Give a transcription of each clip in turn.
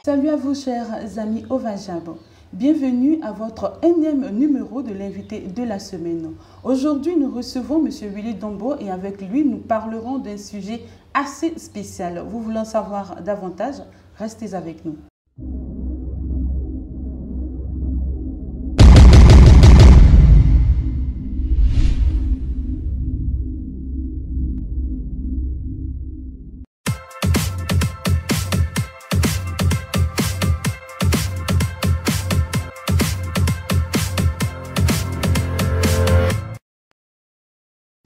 Salut à vous chers amis Ovajab, bienvenue à votre énième numéro de l'invité de la semaine. Aujourd'hui nous recevons M. Willy Dombo et avec lui nous parlerons d'un sujet assez spécial. Vous voulez en savoir davantage? Restez avec nous.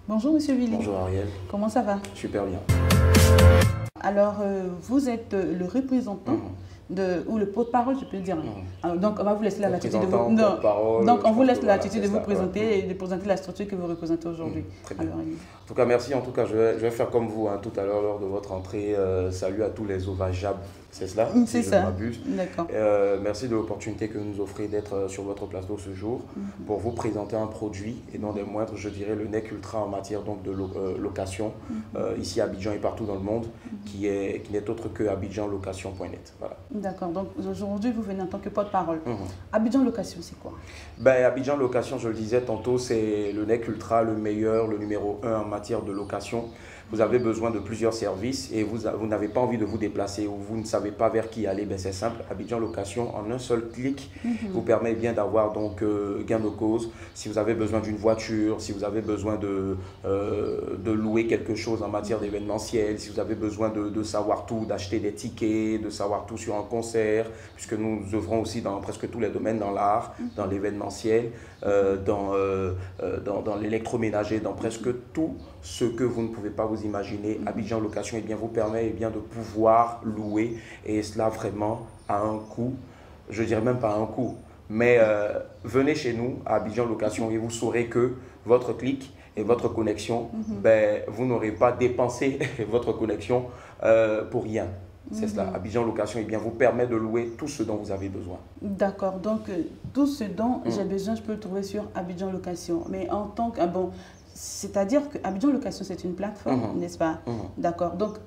Bonjour Monsieur Willy. Bonjour Ariel. Comment ça va? Super bien. Alors, vous êtes le représentant ou le porte-parole, je peux le dire. Alors, donc, on va vous laisser la latitude de vous... Donc, on vous laisse la latitude de vous présenter et de présenter la structure que vous représentez aujourd'hui. Très bien. Alors, en tout cas, merci. En tout cas, je vais faire comme vous tout à l'heure lors de votre entrée. Salut à tous les Ovajab. C'est cela? C'est si ça. Je ne m'abuse. D'accord. Merci de l'opportunité que vous nous offrez d'être sur votre plateau ce jour pour vous présenter un produit et non des moindres, je dirais, le NEC Ultra en matière donc, de location ici à Abidjan et partout dans le monde qui n'est autre que abidjanlocation.net. Voilà. D'accord. Donc aujourd'hui, vous venez en tant que porte-parole. Abidjan Location, c'est quoi? Abidjan Location, je le disais tantôt, c'est le NEC Ultra, le meilleur, le numéro 1 en matière de location. Vous avez besoin de plusieurs services et vous n'avez pas envie de vous déplacer ou vous ne savez pas vers qui aller, c'est simple. Abidjan Location, en un seul clic, vous permet bien d'avoir donc gain de cause. Si vous avez besoin d'une voiture, si vous avez besoin de louer quelque chose en matière d'événementiel, si vous avez besoin de savoir tout, d'acheter des tickets, de savoir tout sur un concert, puisque nous œuvrons aussi dans presque tous les domaines, dans l'art, dans l'événementiel, dans l'électroménager, dans presque tout ce que vous ne pouvez pas vous imaginer. Abidjan Location vous permet de pouvoir louer et cela vraiment à un coût, je dirais même pas à un coût, mais venez chez nous à Abidjan Location et vous saurez que votre clic et votre connexion, vous n'aurez pas dépensé votre connexion pour rien. C'est cela. Abidjan Location vous permet de louer tout ce dont vous avez besoin. D'accord. Donc, tout ce dont j'ai besoin, je peux le trouver sur Abidjan Location. Mais en tant que... c'est-à-dire que Abidjan Location, c'est une plateforme, n'est-ce pas? D'accord. Donc,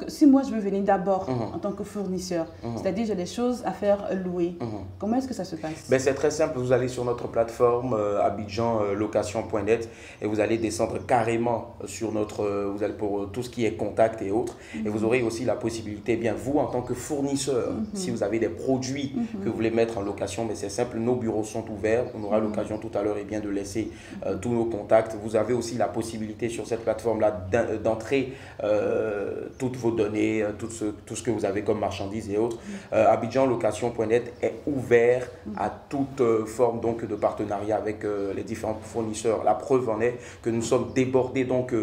si moi, je veux venir d'abord en tant que fournisseur, c'est-à-dire j'ai des choses à faire louer, comment est-ce que ça se passe? C'est très simple. Vous allez sur notre plateforme abidjanlocation.net et vous allez descendre carrément sur vous allez pour tout ce qui est contact et autres. Et vous aurez aussi la possibilité, vous, en tant que fournisseur, si vous avez des produits que vous voulez mettre en location, c'est simple, nos bureaux sont ouverts. On aura l'occasion tout à l'heure de laisser tous nos contacts. Vous avez aussi la possibilité sur cette plateforme-là d'entrer toutes vos données, tout ce que vous avez comme marchandises et autres. abidjanlocation.net est ouvert à toute forme donc, de partenariat avec les différents fournisseurs. La preuve en est que nous sommes débordés donc,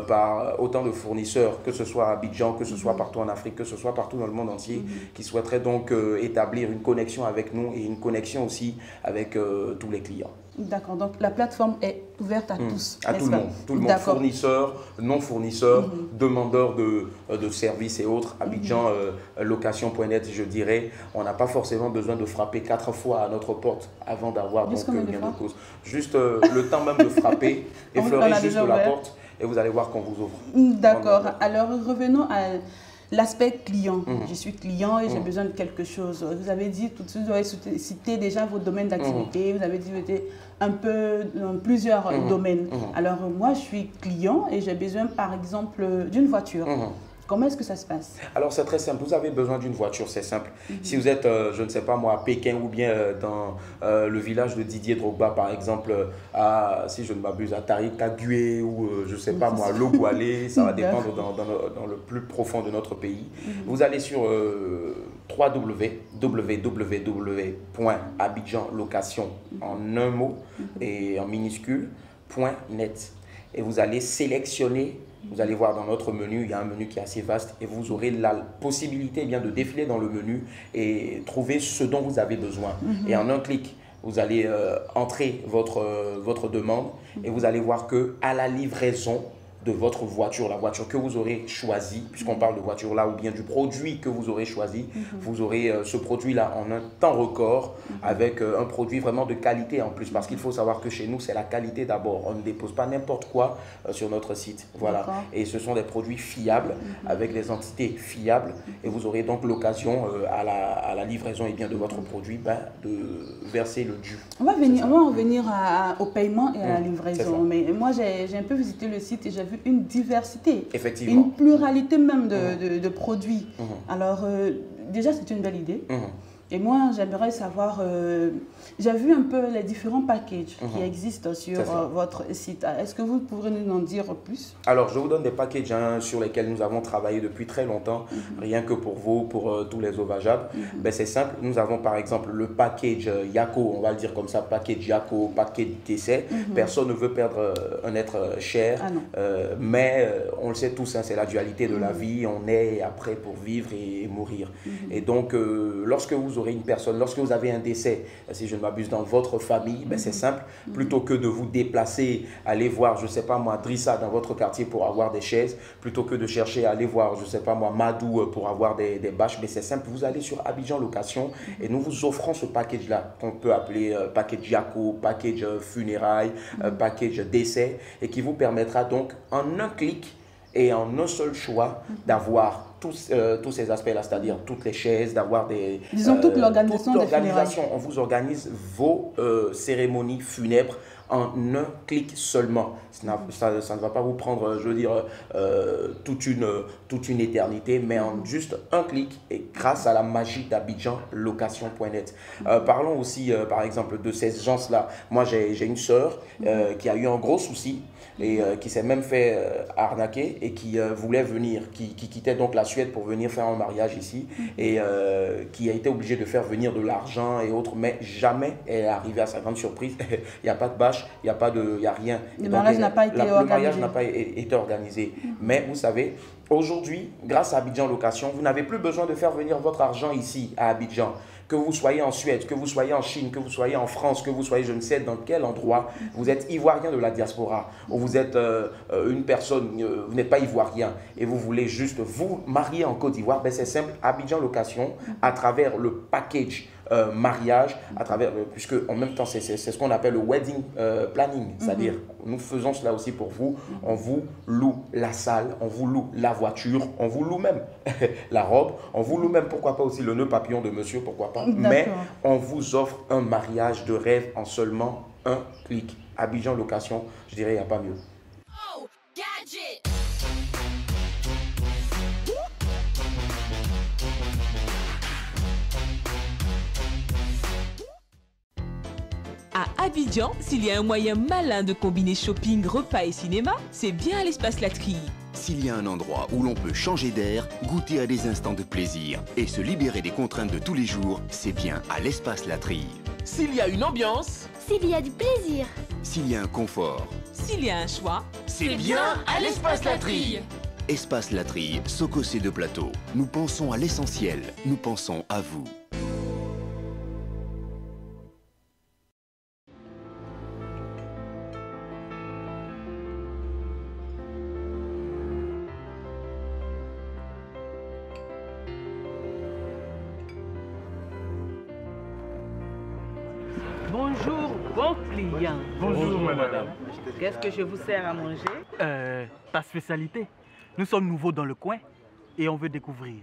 par autant de fournisseurs, que ce soit à Abidjan, que ce soit partout en Afrique, que ce soit partout dans le monde entier, qui souhaiteraient donc établir une connexion avec nous et une connexion aussi avec tous les clients. D'accord, donc la plateforme est ouverte à tous. À tout le monde, fournisseurs, non-fournisseurs, demandeurs de services et autres. Abidjanlocation.net, je dirais, on n'a pas forcément besoin de frapper 4 fois à notre porte avant d'avoir gain de cause. Juste le temps même de frapper, effleurer juste la porte et vous allez voir qu'on vous ouvre. D'accord, alors revenons à l'aspect client. Je suis client et j'ai besoin de quelque chose. Vous avez dit tout de suite, vous avez cité déjà vos domaines d'activité. Vous avez dit un peu dans plusieurs domaines. Alors moi, je suis client et j'ai besoin par exemple d'une voiture. Comment est-ce que ça se passe? Alors, c'est très simple. Vous avez besoin d'une voiture, c'est simple. Si vous êtes, je ne sais pas moi, à Pékin ou bien dans le village de Didier Drogba, par exemple, si je ne m'abuse, à Tarikagüe ou je ne sais pas moi, Logoualé, ça va dépendre dans le plus profond de notre pays. Vous allez sur www.abidjanlocation en un mot et en minuscule, .net. Et vous allez sélectionner. Vous allez voir dans notre menu, il y a un menu qui est assez vaste et vous aurez la possibilité de défiler dans le menu et trouver ce dont vous avez besoin. Et en un clic, vous allez entrer votre demande et vous allez voir qu'à la livraison, de votre voiture, la voiture que vous aurez choisie, puisqu'on parle de voiture là, ou bien du produit que vous aurez choisi. Vous aurez ce produit-là en un temps record, avec un produit vraiment de qualité en plus, parce qu'il faut savoir que chez nous, c'est la qualité d'abord. On ne dépose pas n'importe quoi sur notre site. Voilà. Et ce sont des produits fiables, avec des entités fiables, et vous aurez donc l'occasion à la livraison et bien, de votre produit de verser le dû. On va en venir au paiement et à la livraison. Mais moi, j'ai un peu visité le site et j'ai vu une diversité, effectivement, une pluralité même de produits. Alors, déjà, c'est une belle idée. Et moi, j'aimerais savoir, j'ai vu un peu les différents packages qui existent sur votre site. Est-ce que vous pourrez nous en dire plus? Alors, je vous donne des packages sur lesquels nous avons travaillé depuis très longtemps, rien que pour vous, pour tous les ovageables. Ben, c'est simple, nous avons par exemple le package Yako, on va le dire comme ça, package Yako, package décès. Personne ne veut perdre un être cher, mais on le sait tous, hein, c'est la dualité de la vie, on est après pour vivre et mourir. Et donc, lorsque vous aurez une personne, lorsque vous avez un décès, si je ne m'abuse, dans votre famille, ben c'est simple, plutôt que de vous déplacer, aller voir, je ne sais pas moi, Drissa dans votre quartier pour avoir des chaises, plutôt que de chercher à aller voir, je ne sais pas moi, Madou pour avoir des bâches, mais c'est simple, vous allez sur Abidjan Location et nous vous offrons ce package-là, qu'on peut appeler package Yako, package funérailles, package décès, et qui vous permettra donc en un clic et en un seul choix d'avoir tous ces aspects-là, c'est-à-dire toutes les chaises, d'avoir des... Disons toute l'organisation des funérailles. On vous organise vos cérémonies funèbres en un clic seulement. Ça ne va pas vous prendre, je veux dire, toute une éternité, mais en juste un clic et grâce à la magie d'Abidjan Location.net. Parlons aussi, par exemple, de ces gens-là. Moi, j'ai une sœur qui a eu un gros souci et qui s'est même fait arnaquer et qui voulait venir, qui quittait donc la Suède pour venir faire un mariage ici et qui a été obligé de faire venir de l'argent et autres, mais jamais elle est arrivée à sa grande surprise. Il n'y a pas de bâche, il n'y a rien. Le mariage n'a pas été organisé. Le mariage n'a pas été organisé. Mais vous savez, aujourd'hui, grâce à Abidjan Location, vous n'avez plus besoin de faire venir votre argent ici à Abidjan. Que vous soyez en Suède, que vous soyez en Chine, que vous soyez en France, que vous soyez je ne sais dans quel endroit, vous êtes ivoirien de la diaspora, ou vous êtes une personne, vous n'êtes pas ivoirien, et vous voulez juste vous marier en Côte d'Ivoire, ben c'est simple, Abidjan Location, à travers le package mariage, à travers, puisque en même temps c'est ce qu'on appelle le wedding planning, c'est-à-dire nous faisons cela aussi pour vous, on vous loue la salle, on vous loue la voiture, on vous loue même la robe, on vous loue même, pourquoi pas aussi le nœud papillon de monsieur, pourquoi pas, mais on vous offre un mariage de rêve en seulement un clic. Abidjan Location, je dirais il n'y a pas mieux. Oh, gadget. À Abidjan, s'il y a un moyen malin de combiner shopping, repas et cinéma, c'est bien à l'Espace Latterie. S'il y a un endroit où l'on peut changer d'air, goûter à des instants de plaisir et se libérer des contraintes de tous les jours, c'est bien à l'Espace Latterie. S'il y a une ambiance, s'il y a du plaisir, s'il y a un confort, s'il y a un choix, c'est bien à l'Espace Latterie. Espace Latterie, Sococé de Plateau. Nous pensons à l'essentiel, nous pensons à vous. Bonjour, bon client. Bonjour, madame. Qu'est-ce que je vous sers à manger? Ta spécialité. Nous sommes nouveaux dans le coin et on veut découvrir.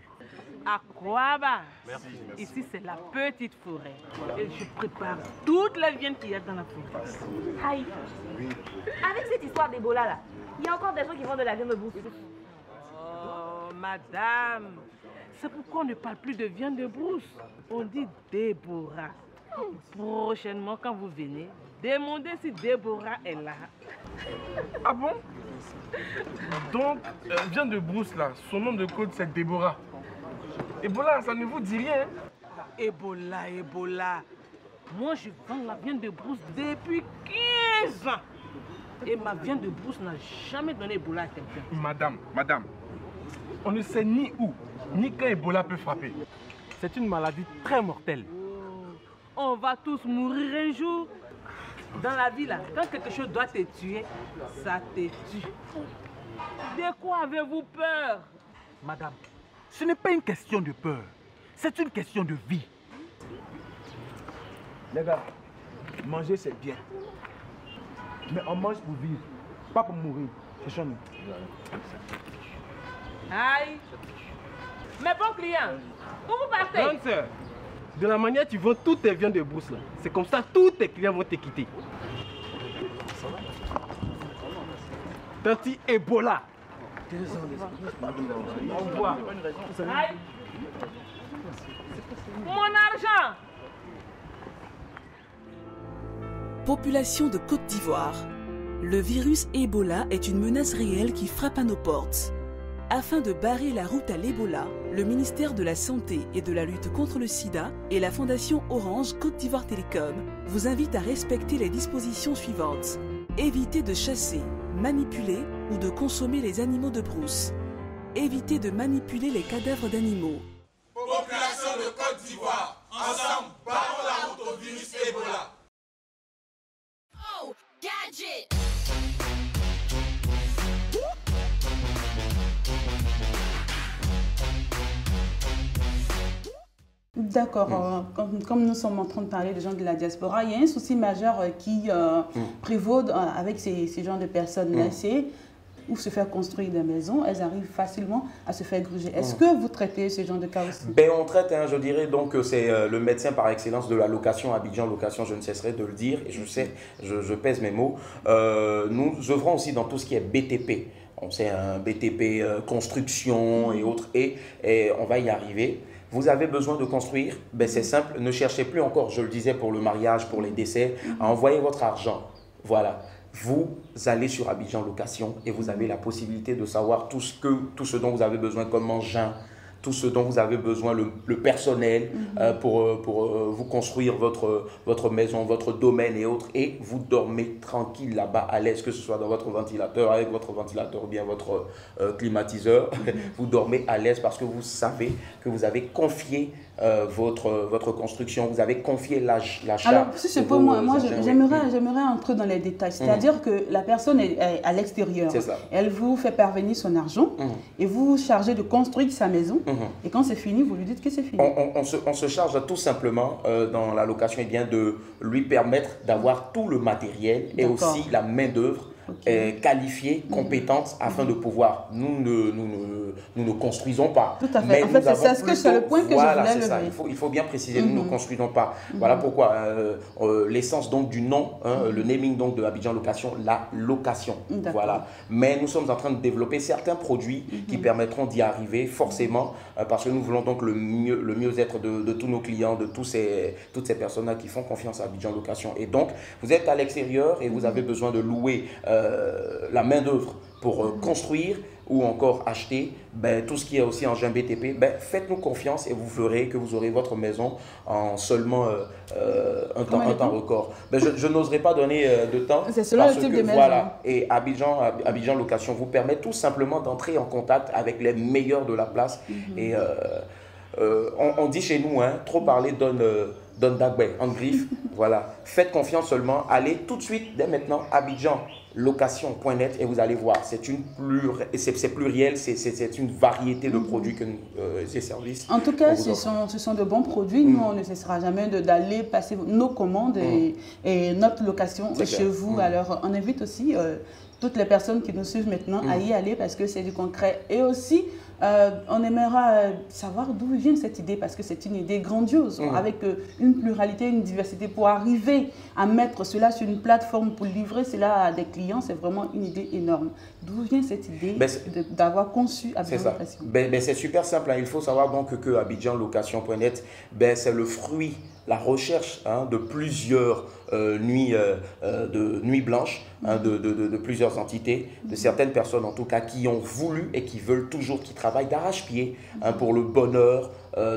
Aquaba. Merci. Ici, c'est la petite forêt. Et je prépare toutes les viandes qu'il y a dans la forêt. Aïe. Avec cette histoire d'Ebola là, il y a encore des gens qui vendent de la viande de brousse. Oh, madame. C'est pourquoi on ne parle plus de viande de brousse. On dit Déborah. Prochainement, quand vous venez, demandez si Déborah est là. Ah bon? Donc, viande de brousse là, son nom de code c'est Déborah. Ebola, ça ne vous dit rien? Ebola, Ebola. Moi, je vends la viande de brousse depuis 15 ans. Et ma viande de brousse n'a jamais donné Ebola à quelqu'un. Madame, on ne sait ni où, ni quand Ebola peut frapper. C'est une maladie très mortelle. On va tous mourir un jour. Dans la vie, là, quand quelque chose doit te tuer, ça te tue. De quoi avez-vous peur? Madame, ce n'est pas une question de peur, c'est une question de vie. Les gars, manger c'est bien. Mais on mange pour vivre, pas pour mourir. C'est chez nous. Aïe! Mes bons clients, où vous partez? Grande sœur, de la manière tu vends toutes tes viandes de brousse là, c'est comme ça tous tes clients vont te quitter. Tanti Ebola. Au revoir. Aïe! Mon argent! Population de Côte d'Ivoire. Le virus Ebola est une menace réelle qui frappe à nos portes. Afin de barrer la route à l'Ebola, le ministère de la Santé et de la lutte contre le sida et la Fondation Orange Côte d'Ivoire Télécom vous invitent à respecter les dispositions suivantes. Évitez de chasser, manipuler ou de consommer les animaux de brousse. Évitez de manipuler les cadavres d'animaux. Population de Côte d'Ivoire, ensemble, barrons la route au virus Ebola. Oh, gadget! D'accord. Comme nous sommes en train de parler des gens de la diaspora, il y a un souci majeur qui prévaut avec ces genres de personnes-là, c'est ou se faire construire des maisons, elles arrivent facilement à se faire gruger. Est-ce que vous traitez ce genre de cas aussi? Ben, on traite, hein, je dirais donc que c'est le médecin par excellence de la location, Abidjan Location, je ne cesserai de le dire, et je sais, je pèse mes mots. Nous œuvrons aussi dans tout ce qui est BTP. On sait un BTP, construction et autres, et on va y arriver. Vous avez besoin de construire, ben c'est simple, ne cherchez plus encore, je le disais pour le mariage, pour les décès, à envoyer votre argent. Voilà. Vous allez sur Abidjan Location et vous avez la possibilité de savoir tout ce dont vous avez besoin comme engin, tout ce dont vous avez besoin, le personnel pour vous construire votre maison, votre domaine et autres. Et vous dormez tranquille là-bas, à l'aise, que ce soit dans votre ventilateur, avec votre ventilateur ou bien votre climatiseur. Vous dormez à l'aise parce que vous savez que vous avez confié votre construction, vous avez confié l'achat. Alors, si je peux, moi j'aimerais entrer dans les détails. C'est-à-dire que la personne est à l'extérieur. Elle vous fait parvenir son argent et vous vous chargez de construire sa maison. Et quand c'est fini, vous lui dites que c'est fini. On se charge tout simplement dans la location de lui permettre d'avoir tout le matériel et aussi la main-d'œuvre qualifiée, compétente, afin de pouvoir. Nous ne construisons pas. Tout à fait. En fait, c'est le point que je voulais lever. Il faut bien préciser, nous ne construisons pas. Voilà pourquoi l'essence donc du nom, le naming donc de Abidjan Location, la location. Voilà. Mais nous sommes en train de développer certains produits qui permettront d'y arriver forcément, parce que nous voulons donc le mieux-être de tous nos clients, de toutes ces personnes-là qui font confiance à Abidjan Location. Et donc, vous êtes à l'extérieur et vous avez besoin de louer la main-d'œuvre pour construire ou encore acheter tout ce qui est aussi engin BTP, faites-nous confiance et vous verrez que vous aurez votre maison en seulement un temps record. Je n'oserais pas donner de temps. C'est cela le type de maison. Voilà, et Abidjan Location vous permet tout simplement d'entrer en contact avec les meilleurs de la place. Et on dit chez nous, trop parler donne d'agbe en griffe. Voilà, faites confiance seulement, allez tout de suite, dès maintenant, Abidjan Location.net et vous allez voir, c'est pluriel, c'est une variété de produits que ces services. En tout cas, ce sont de bons produits. Nous, on ne cessera jamais d'aller passer nos commandes et notre location chez vous. Alors, on invite aussi toutes les personnes qui nous suivent maintenant à y aller parce que c'est du concret. Et aussi, on aimera savoir d'où vient cette idée parce que c'est une idée grandiose avec une pluralité, une diversité pour arriver à mettre cela sur une plateforme pour livrer cela à des clients. C'est vraiment une idée énorme. D'où vient cette idée d'avoir conçu Abidjan Location? C'est super simple. Il faut savoir donc que Abidjan Location.net, c'est le fruit, la recherche de plusieurs nuits blanches, de plusieurs entités, de certaines personnes en tout cas qui ont voulu et qui veulent toujours, qui travaillent d'arrache-pied pour le bonheur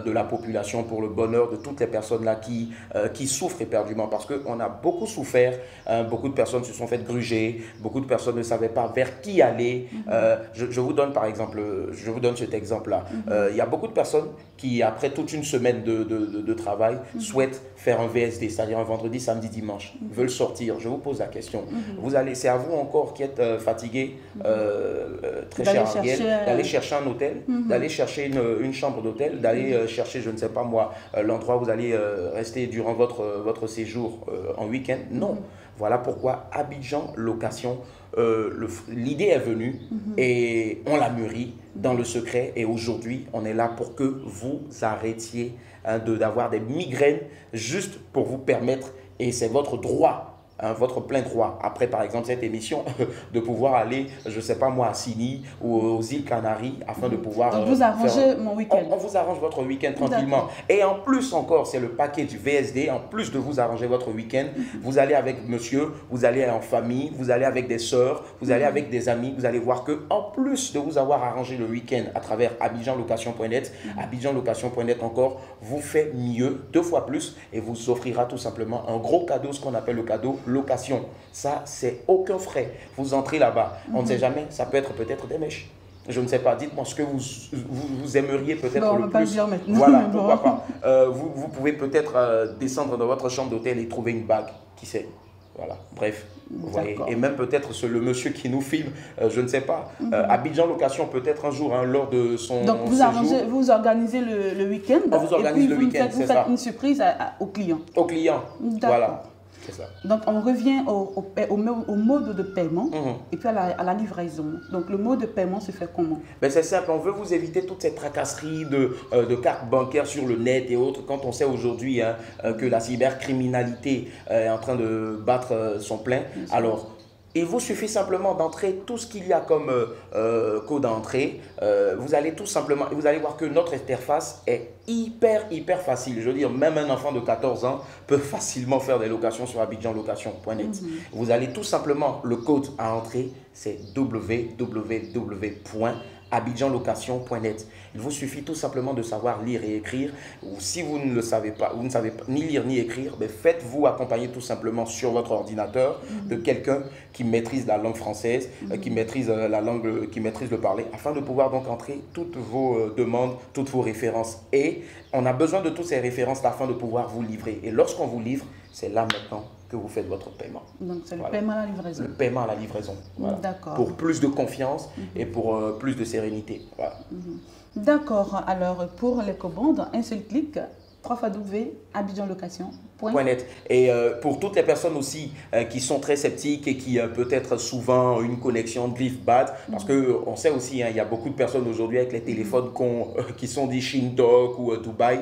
de la population, pour le bonheur de toutes les personnes là qui souffrent éperdument, parce qu'on a beaucoup souffert, beaucoup de personnes se sont faites gruger, beaucoup de personnes ne savaient pas vers qui aller. Je vous donne par exemple, je vous donne cet exemple-là. Il y a beaucoup de personnes qui, après toute une semaine de travail, souhaitent faire un VSD, c'est-à-dire un vendredi, samedi, dimanche, veulent sortir. Je vous pose la question. C'est à vous encore qui êtes fatigué, très cher Ariel, d'aller chercher un hôtel, d'aller chercher une chambre d'hôtel, d'aller chercher, je ne sais pas moi, l'endroit où vous allez rester durant votre séjour en week-end. Non. Voilà pourquoi Abidjan Location, l'idée est venue et on l'a mûrie dans le secret. Et aujourd'hui, on est là pour que vous arrêtiez d'avoir des migraines, juste pour vous permettre, et c'est votre droit, votre plein droit, après par exemple cette émission, de pouvoir aller, je ne sais pas moi, à Sini ou aux îles Canaries, afin de pouvoir... Donc vous arrangez mon week-end. On vous arrange votre week-end tranquillement. Et en plus encore, c'est le paquet du VSD, en plus de vous arranger votre week-end, vous allez avec monsieur, vous allez en famille, vous allez avec des sœurs, vous allez avec des amis, vous allez voir que en plus de vous avoir arrangé le week-end à travers abidjanlocation.net, abidjanlocation.net encore vous fait mieux, 2 fois plus, et vous offrira tout simplement un gros cadeau, ce qu'on appelle le cadeau location. Ça, c'est aucun frais. Vous entrez là-bas. On ne sait jamais, ça peut être peut-être des mèches. Je ne sais pas, dites-moi ce que vous aimeriez peut-être le plus. Dire maintenant. Voilà, pourquoi pas. Vous pouvez peut-être descendre dans votre chambre d'hôtel et trouver une bague, qui sait. Voilà, bref. Vous voyez. Et même peut-être le monsieur qui nous filme, je ne sais pas. Abidjan Location, peut-être un jour, lors de son Donc vous organisez le week-end. Vous organisez le week-end, c'est ça. Vous faites une surprise au client. Au client, voilà. Ça. Donc on revient au mode de paiement et puis à la livraison. Donc le mode de paiement se fait comment? Ben, c'est simple, on veut vous éviter toutes ces tracasseries de cartes bancaires sur le net et autres, quand on sait aujourd'hui que la cybercriminalité est en train de battre son plein. Alors, il vous suffit simplement d'entrer tout ce qu'il y a comme code d'entrée. Vous allez tout simplement, vous allez voir que notre interface est hyper facile. Je veux dire, même un enfant de 14 ans peut facilement faire des locations sur abidjanlocation.net. Vous allez tout simplement, le code à entrer, c'est www.abidjanlocation.net. Il vous suffit tout simplement de savoir lire et écrire. Ou si vous ne le savez pas, vous ne savez pas ni lire ni écrire, ben faites-vous accompagner tout simplement sur votre ordinateur de quelqu'un qui maîtrise la langue française, qui maîtrise la langue, qui maîtrise le parler, afin de pouvoir donc entrer toutes vos demandes, toutes vos références. Et on a besoin de toutes ces références afin de pouvoir vous livrer. Et lorsqu'on vous livre, c'est là maintenant que vous faites votre paiement. Donc c'est le paiement à la livraison. Le paiement à la livraison. Voilà. D'accord. Pour plus de confiance et pour plus de sérénité. Voilà. D'accord. Alors pour les commandes, un seul clic, www.abidjanlocation.net. Et pour toutes les personnes aussi qui sont très sceptiques et qui peut-être souvent ont une connexion Driftbad, parce qu'on sait aussi, il y a beaucoup de personnes aujourd'hui avec les téléphones qui sont des Shintok ou Dubaï,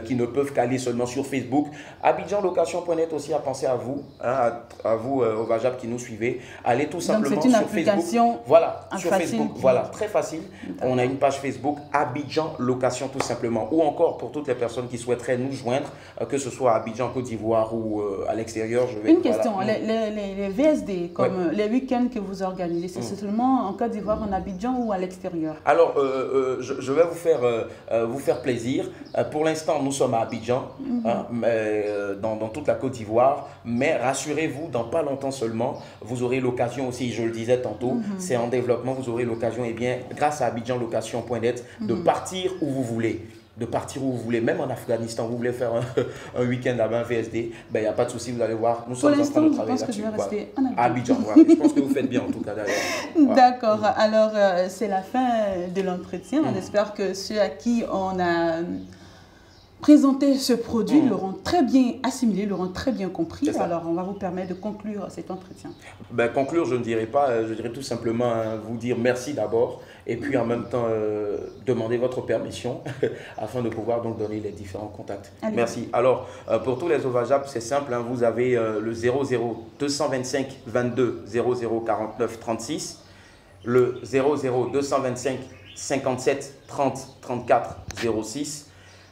qui ne peuvent qu'aller seulement sur Facebook. Abidjanlocation.net aussi a pensé à vous, à vous au Vajab qui nous suivez. Allez tout simplement sur Facebook. Voilà, sur Facebook. Voilà, très facile. On a une page Facebook Abidjan Location tout simplement. Ou encore pour toutes les personnes qui souhaitent nous joindre, que ce soit à Abidjan, Côte d'Ivoire ou à l'extérieur. Une question, les VSD, comme les week-ends que vous organisez, c'est seulement en Côte d'Ivoire, en Abidjan ou à l'extérieur? Alors, je vais vous faire plaisir. Pour l'instant, nous sommes à Abidjan, dans toute la Côte d'Ivoire, mais rassurez-vous, dans pas longtemps seulement, vous aurez l'occasion aussi, je le disais tantôt, c'est en développement, vous aurez l'occasion, et bien, grâce à abidjanlocation.net, de partir où vous voulez. De partir où vous voulez, même en Afghanistan, vous voulez faire un week-end là-bas, un VSD, ben, il n'y a pas de souci, vous allez voir, nous sommes en train de travailler là-dessus. À Abidjan, voilà. Je pense que vous faites bien en tout cas d'ailleurs. Voilà. D'accord, alors c'est la fin de l'entretien. On espère que ceux à qui on a présenté ce produit l'auront très bien assimilé, l'auront très bien compris. Alors on va vous permettre de conclure cet entretien. Ben, conclure, je ne dirais pas, je dirais tout simplement vous dire merci d'abord. Et puis en même temps, demander votre permission afin de pouvoir donc donner les différents contacts. Allez. Merci. Alors, pour tous les Ovajab, c'est simple, vous avez le 00 225 22 00 49 36, le 00 225 57 30 34 06,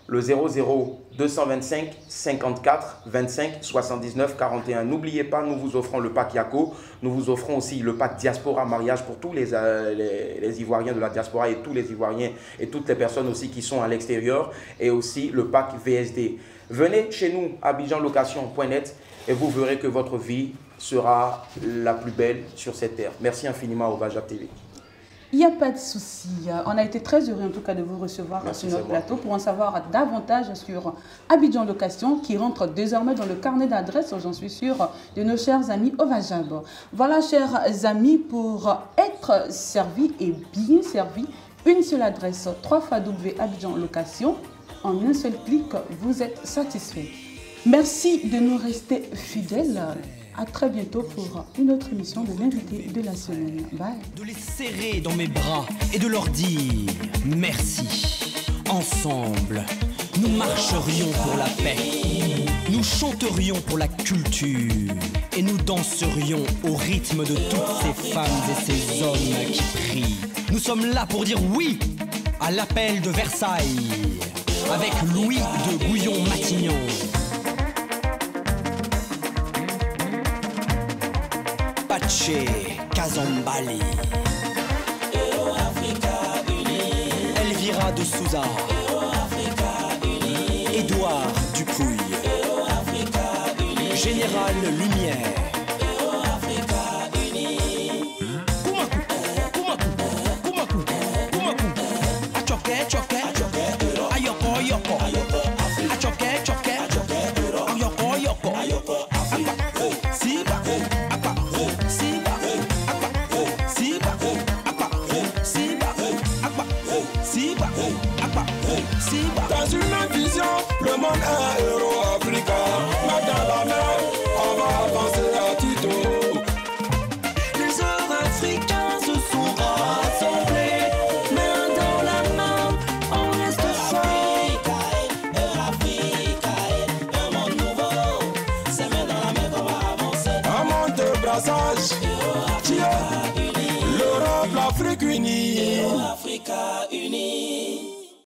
le 00 225 54 25 79 41. N'oubliez pas, nous vous offrons le pack Yako. Nous vous offrons aussi le pack Diaspora Mariage pour tous les Ivoiriens de la diaspora et tous les Ivoiriens et toutes les personnes aussi qui sont à l'extérieur. Et aussi le pack VSD. Venez chez nous, abidjanlocation.net, et vous verrez que votre vie sera la plus belle sur cette terre. Merci infiniment au Vajab TV. Il n'y a pas de souci. On a été très heureux en tout cas de vous recevoir sur notre plateau pour en savoir davantage sur Abidjan Location qui rentre désormais dans le carnet d'adresses, j'en suis sûre, de nos chers amis au Vajab. Voilà, chers amis, pour être servi et bien servi, une seule adresse, Abidjan Location. En un seul clic, vous êtes satisfait. Merci de nous rester fidèles. À très bientôt pour une autre émission de l'invité de la semaine. Bye. De les serrer dans mes bras et de leur dire merci. Ensemble, nous marcherions pour la paix. Nous chanterions pour la culture. Et nous danserions au rythme de toutes ces femmes et ces hommes qui prient. Nous sommes là pour dire oui à l'appel de Versailles. Avec Louis de Gouillon-Matignon. Pache Kazambali, Elvira de Souza, Édouard Dupouille, Général Lumière, Koumakou, Achoke, Ayoko, Yoko, Achoke, Ayoko, Siba, Dans une vision, le monde est Euro-Africa. Main dans la main, on va avancer à Tito. Les Euro-Africains se sont rassemblés. Main dans la main, on reste fort. Euro-Africa, un monde nouveau. C'est main dans la main qu'on va avancer. Un monde de brassage. L'Europe, l'Afrique unie. Euro-Africa unie.